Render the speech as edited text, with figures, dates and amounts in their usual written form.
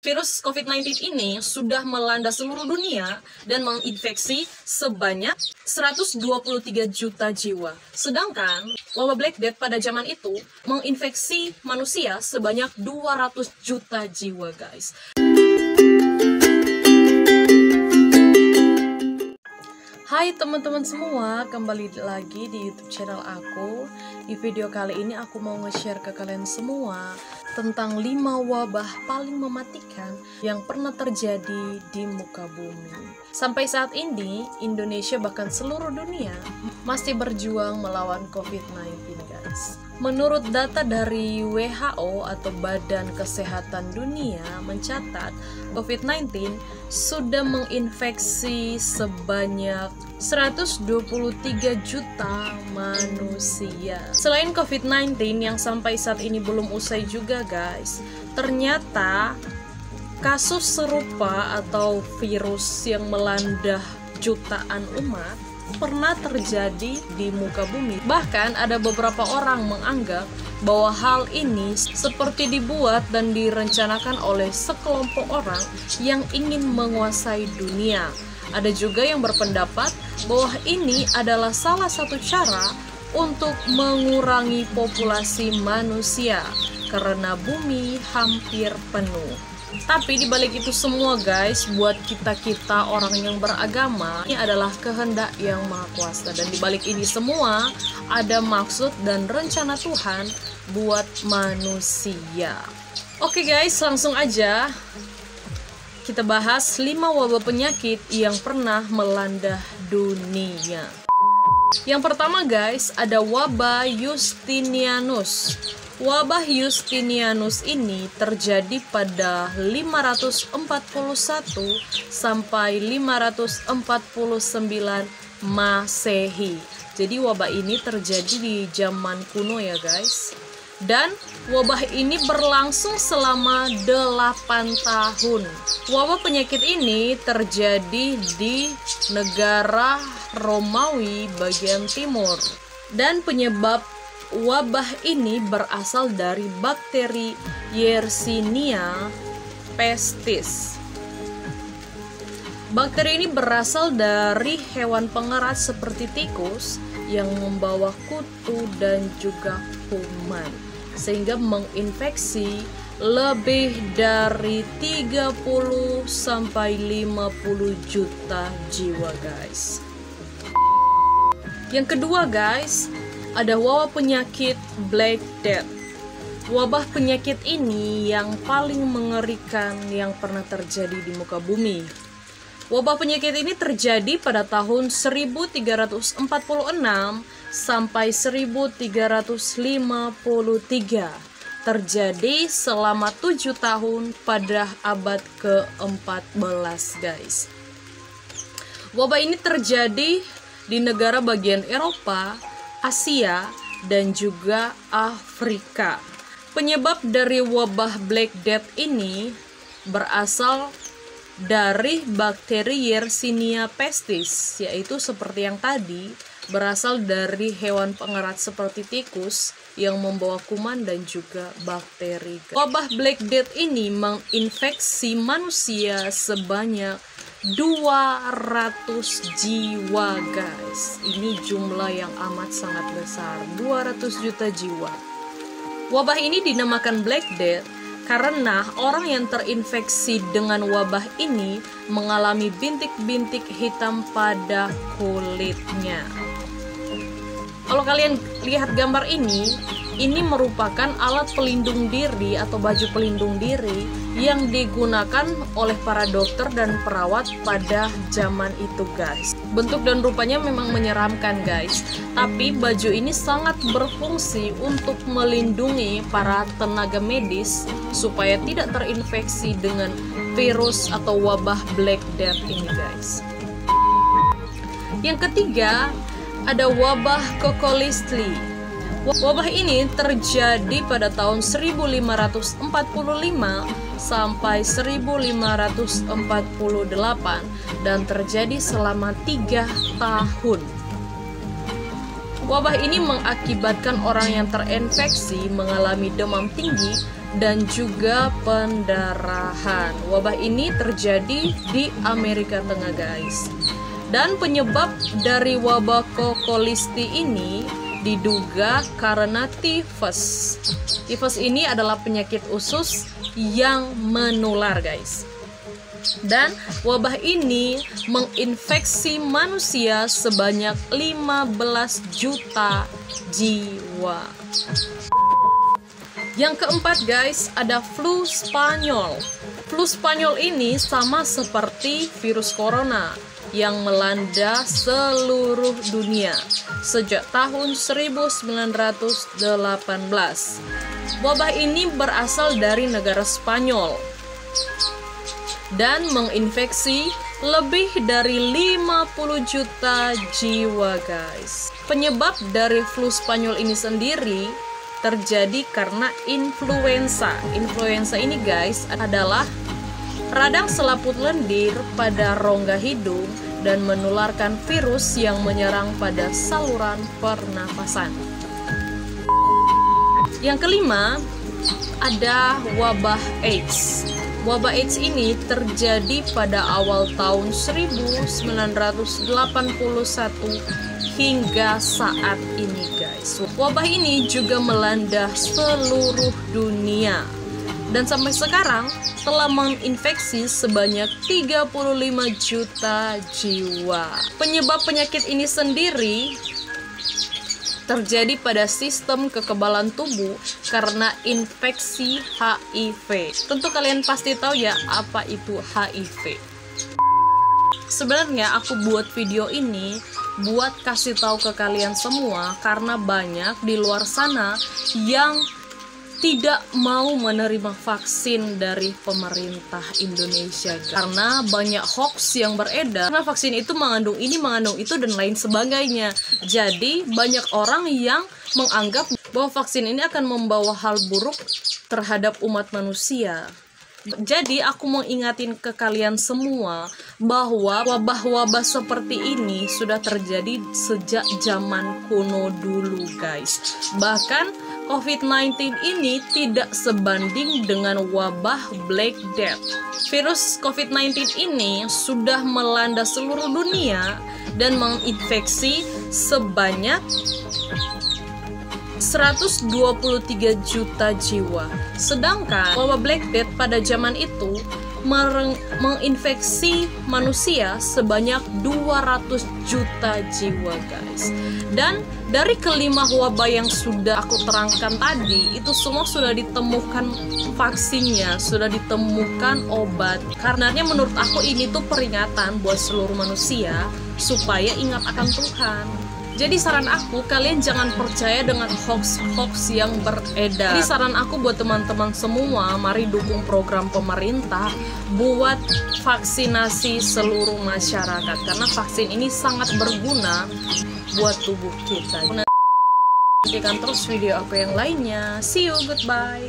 Virus COVID-19 ini sudah melanda seluruh dunia dan menginfeksi sebanyak 123 juta jiwa. Sedangkan wabah Black Death pada zaman itu menginfeksi manusia sebanyak 200 juta jiwa, guys. Hai teman-teman semua, kembali lagi di YouTube channel aku. Di video kali ini aku mau nge-share ke kalian semua tentang 5 wabah paling mematikan yang pernah terjadi di muka bumi. Sampai saat ini, Indonesia bahkan seluruh dunia masih berjuang melawan COVID-19, guys. Menurut data dari WHO atau Badan Kesehatan Dunia mencatat COVID-19 sudah menginfeksi sebanyak 123 juta manusia. Selain COVID-19 yang sampai saat ini belum usai juga, guys, ternyata kasus serupa atau virus yang melanda jutaan umat pernah terjadi di muka bumi. Bahkan ada beberapa orang menganggap bahwa hal ini seperti dibuat dan direncanakan oleh sekelompok orang yang ingin menguasai dunia. Ada juga yang berpendapat bahwa ini adalah salah satu cara untuk mengurangi populasi manusia karena bumi hampir penuh. Tapi dibalik itu semua, guys, buat kita orang yang beragama, ini adalah kehendak yang Maha Kuasa, dan dibalik ini semua ada maksud dan rencana Tuhan buat manusia. Oke guys, langsung aja kita bahas 5 wabah penyakit yang pernah melanda dunia. Yang pertama, guys, ada wabah Justinianus. Wabah Justinianus ini terjadi pada 541 sampai 549 Masehi. Jadi wabah ini terjadi di zaman kuno ya, guys. Dan wabah ini berlangsung selama 8 tahun. Wabah penyakit ini terjadi di negara Romawi bagian timur. Dan penyebab wabah ini berasal dari bakteri Yersinia pestis. Bakteri ini berasal dari hewan pengerat seperti tikus yang membawa kutu dan juga kuman, sehingga menginfeksi lebih dari 30 sampai 50 juta jiwa, guys. Yang kedua, guys, ada wabah penyakit Black Death. Wabah penyakit ini yang paling mengerikan yang pernah terjadi di muka bumi. Wabah penyakit ini terjadi pada tahun 1346 sampai 1353. Terjadi selama 7 tahun pada abad ke-14, guys. Wabah ini terjadi di negara bagian Eropa, Asia, dan juga Afrika. Penyebab dari wabah Black Death ini berasal dari bakteri Yersinia pestis, yaitu seperti yang tadi, berasal dari hewan pengerat seperti tikus yang membawa kuman dan juga bakteri. Wabah Black Death ini menginfeksi manusia sebanyak 200 jiwa, guys. Ini jumlah yang amat sangat besar, 200 juta jiwa. Wabah ini dinamakan Black Death karena orang yang terinfeksi dengan wabah ini mengalami bintik-bintik hitam pada kulitnya. Kalau kalian lihat gambar ini merupakan alat pelindung diri atau baju pelindung diri yang digunakan oleh para dokter dan perawat pada zaman itu, guys. Bentuk dan rupanya memang menyeramkan, guys. Tapi baju ini sangat berfungsi untuk melindungi para tenaga medis supaya tidak terinfeksi dengan virus atau wabah Black Death ini, guys. Yang ketiga, ada wabah Kokolistli. Wabah ini terjadi pada tahun 1545 sampai 1548 dan terjadi selama 3 tahun. Wabah ini mengakibatkan orang yang terinfeksi mengalami demam tinggi dan juga pendarahan. Wabah ini terjadi di Amerika Tengah, guys. Dan penyebab dari wabah kokolisti ini diduga karena tifus. Tifus ini adalah penyakit usus yang menular, guys. Dan wabah ini menginfeksi manusia sebanyak 15 juta jiwa. Yang keempat, guys, ada flu Spanyol. Flu Spanyol ini sama seperti virus corona yang melanda seluruh dunia sejak tahun 1918. Wabah ini berasal dari negara Spanyol dan menginfeksi lebih dari 50 juta jiwa, guys. Penyebab dari flu Spanyol ini sendiri terjadi karena influenza. Influenza ini, guys, adalah radang selaput lendir pada rongga hidung dan menularkan virus yang menyerang pada saluran pernafasan. Yang kelima, ada wabah AIDS. Wabah AIDS ini terjadi pada awal tahun 1981 hingga saat ini, guys. Wabah ini juga melanda seluruh dunia dan sampai sekarang telah menginfeksi sebanyak 35 juta jiwa. Penyebab penyakit ini sendiri terjadi pada sistem kekebalan tubuh karena infeksi HIV. Tentu kalian pasti tahu ya apa itu HIV. Sebenarnya aku buat video ini buat kasih tahu ke kalian semua karena banyak di luar sana yang tidak mau menerima vaksin dari pemerintah Indonesia karena banyak hoax yang beredar karena vaksin itu mengandung ini, mengandung itu, dan lain sebagainya. Jadi banyak orang yang menganggap bahwa vaksin ini akan membawa hal buruk terhadap umat manusia. Jadi aku mau ingatin ke kalian semua bahwa wabah-wabah seperti ini sudah terjadi sejak zaman kuno dulu, guys. Bahkan COVID-19 ini tidak sebanding dengan wabah Black Death. Virus COVID-19 ini sudah melanda seluruh dunia dan menginfeksi sebanyak 123 juta jiwa. Sedangkan wabah Black Death pada zaman itu menginfeksi manusia sebanyak 200 juta jiwa, guys. Dan dari kelima wabah yang sudah aku terangkan tadi, itu semua sudah ditemukan vaksinnya, sudah ditemukan obat. Karenanya menurut aku ini tuh peringatan buat seluruh manusia supaya ingat akan Tuhan. Jadi saran aku, kalian jangan percaya dengan hoax-hoax yang beredar. Ini saran aku buat teman-teman semua, mari dukung program pemerintah buat vaksinasi seluruh masyarakat. Karena vaksin ini sangat berguna buat tubuh kita. Nantikan terus video aku yang lainnya. See you, goodbye.